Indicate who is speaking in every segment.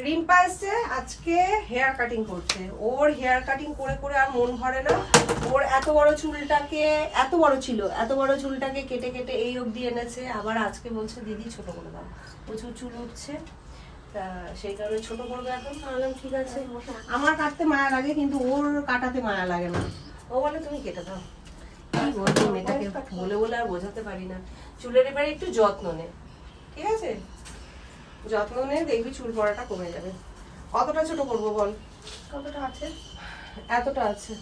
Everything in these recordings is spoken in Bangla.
Speaker 1: রিম্পা এসছে আজকে হেয়ার কাটিং করছে। ওর হেয়ার কাটিং করে করে আর মন ভরে না। ওর এত বড় চুলটাকে, এত বড় ছিল, এত বড় চুলটাকে কেটে কেটে এই অবধি এনেছে। আবার আজকে বলছে দিদি ছোট করে দাও, প্রচুর চুল উঠছে, তা সেই কারণে ছোট করবে এখন। তাহলে ঠিক আছে, আমার কাটতে মায়া লাগে কিন্তু ওর কাটাতে মায়া লাগে না। ও বলে তুমি কেটে দাও। কি বলবো মেয়েটাকে, বলে বলে আর বোঝাতে পারি না। চুলের এবারে একটু যত্ন নে, ঠিক আছে? যত্ন নে, দেখবি চুল পড়াটা কমে যাবে। কতটা ছোট করবো বল?
Speaker 2: কতটা আছে?
Speaker 1: এতটা আছে।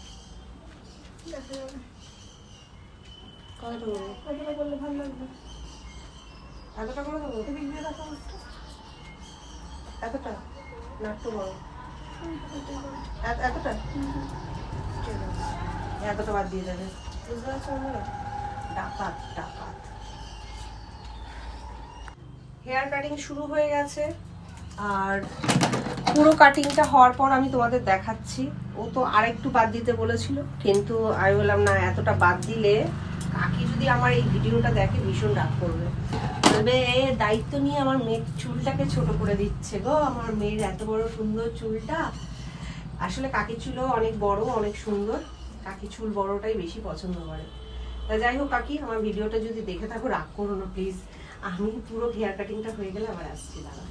Speaker 2: দেখা যাবে।
Speaker 1: কতটা করবো?
Speaker 2: কতটা করলে ভালো লাগবে?
Speaker 1: এতটা করে দেবো?
Speaker 2: এদিক দিয়ে রাখা একটা।
Speaker 1: এতটা না একটু বড়? এতটা ঠিক আছে, এতটা বাদ দিয়ে দেবে। বুঝতে পারছো আমরা? ডাকাত ডাকাত। হেয়ার কাটিং শুরু হয়ে গেছে, আর পুরো কাটিংটা হওয়ার পর আমি তোমাদের দেখাচ্ছি। ও তো আরেকটু বাদ দিতে বলেছিল, কিন্তু আমি বললাম না, এতটা বাদ দিলে কাকি যদি আমার এই ভিডিওটা দেখে ভীষণ রাগ করবে, বলবে এ দায়িত্ব নিয়ে আমার মেয়ের চুলটাকে ছোট করে দিচ্ছে গো, আমার মেয়ের এত বড় সুন্দর চুলটা। আসলে কাকির চুলও অনেক বড়, অনেক সুন্দর। কাকি চুল বড়টাই বেশি পছন্দ করে। তা যাই হোক কাকি, আমার ভিডিওটা যদি দেখে থাকো রাগ করো না প্লিজ। আমি পুরো হেয়ার কাটিংটা হয়ে গেলে আবার আসছি, দাঁড়া।